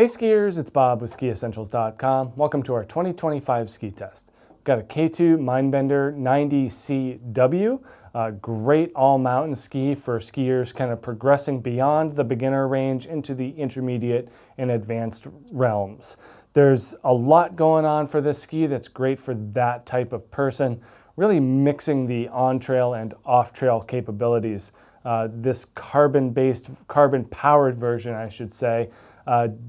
Hey skiers, it's Bob with SkiEssentials.com. Welcome to our 2025 ski test. We've got a K2 Mindbender 90CW, a great all-mountain ski for skiers kind of progressing beyond the beginner range into the intermediate and advanced realms. There's a lot going on for this ski that's great for that type of person, really mixing the on-trail and off-trail capabilities. This carbon-powered version, I should say,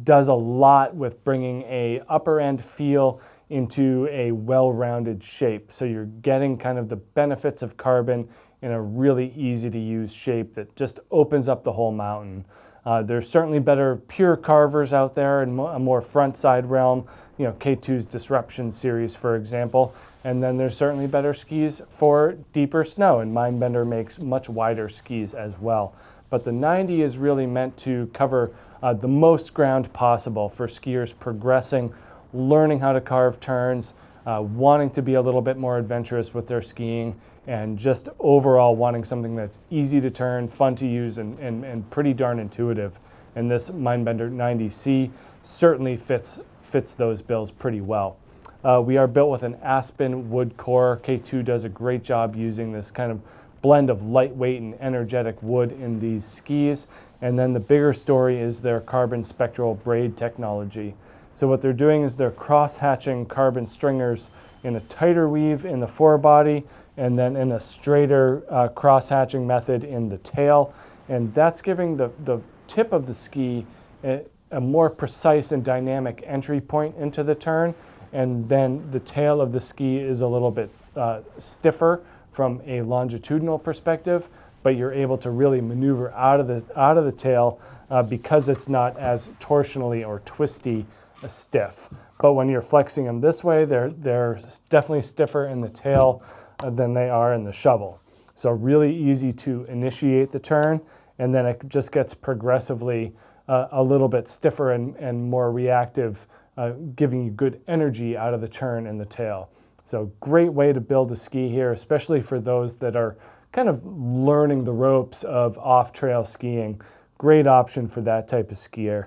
does a lot with bringing a upper end feel into a well-rounded shape. So you're getting kind of the benefits of carbon in a really easy to use shape that just opens up the whole mountain. There's certainly better pure carvers out there in a more front side realm, you know, K2's Disruption series, for example. And then there's certainly better skis for deeper snow, and Mindbender makes much wider skis as well. But the 90 is really meant to cover the most ground possible for skiers progressing, learning how to carve turns, wanting to be a little bit more adventurous with their skiing, and just overall wanting something that's easy to turn, fun to use, and pretty darn intuitive. And this Mindbender 90C certainly fits those bills pretty well. We are built with an aspen wood core. K2 does a great job using this kind of blend of lightweight and energetic wood in these skis. And then the bigger story is their carbon spectral braid technology. So what they're doing is they're cross-hatching carbon stringers in a tighter weave in the forebody and then in a straighter cross-hatching method in the tail. And that's giving the tip of the ski a more precise and dynamic entry point into the turn. And then the tail of the ski is a little bit stiffer from a longitudinal perspective, but you're able to really maneuver out of the tail because it's not as torsionally or twisty stiff. But when you're flexing them this way, they're definitely stiffer in the tail than they are in the shovel. So really easy to initiate the turn, and then it just gets progressively a little bit stiffer and more reactive, giving you good energy out of the turn and the tail. So great way to build a ski here, especially for those that are kind of learning the ropes of off-trail skiing. Great option for that type of skier.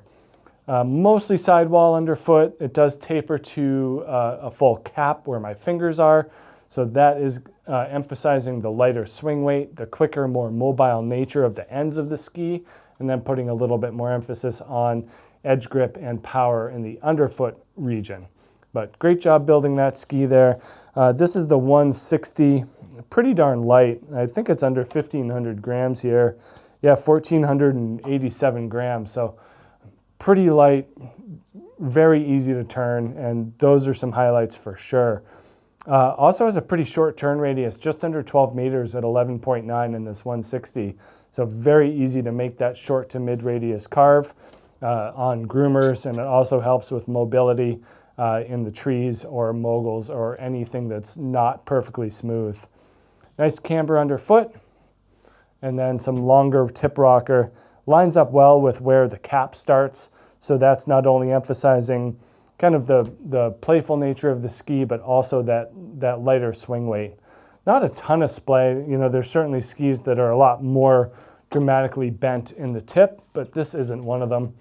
Mostly sidewall underfoot. It does taper to a full cap where my fingers are. So that is emphasizing the lighter swing weight, the quicker, more mobile nature of the ends of the ski, and then putting a little bit more emphasis on edge grip and power in the underfoot region. But great job building that ski there. This is the 160, pretty darn light. I think it's under 1,500 grams here. Yeah, 1,487 grams. So pretty light, very easy to turn, and those are some highlights for sure. Also has a pretty short turn radius, just under 12 meters at 11.9 in this 160. So very easy to make that short to mid radius carve on groomers, and it also helps with mobility in the trees or moguls or anything that's not perfectly smooth. Nice camber underfoot, and then some longer tip rocker. Lines up well with where the cap starts, so that's not only emphasizing kind of the playful nature of the ski, but also that lighter swing weight. Not a ton of splay. You know, there's certainly skis that are a lot more dramatically bent in the tip, but this isn't one of them.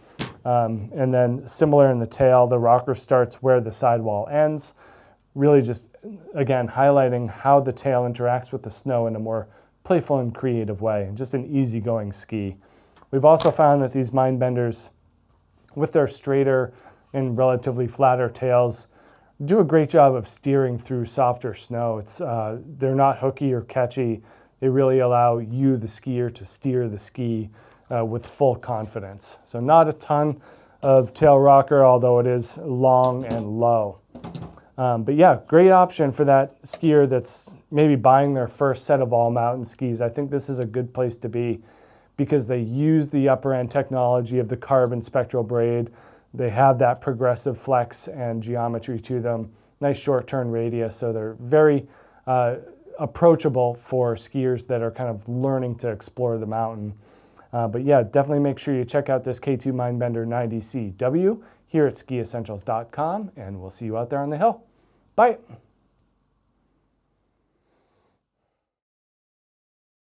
And then similar in the tail, the rocker starts where the sidewall ends. Really just, again, highlighting how the tail interacts with the snow in a more playful and creative way, just an easygoing ski. We've also found that these Mindbenders, with their straighter and relatively flatter tails, do a great job of steering through softer snow. They're not hooky or catchy. They really allow you, the skier, to steer the ski with full confidence. So not a ton of tail rocker, although it is long and low. But yeah, great option for that skier that's maybe buying their first set of all mountain skis. I think this is a good place to be because they use the upper end technology of the carbon spectral braid. They have that progressive flex and geometry to them. Nice short turn radius, so they're very approachable for skiers that are kind of learning to explore the mountain. But yeah, definitely make sure you check out this K2 Mindbender 90CW here at SkiEssentials.com, and we'll see you out there on the hill. Bye.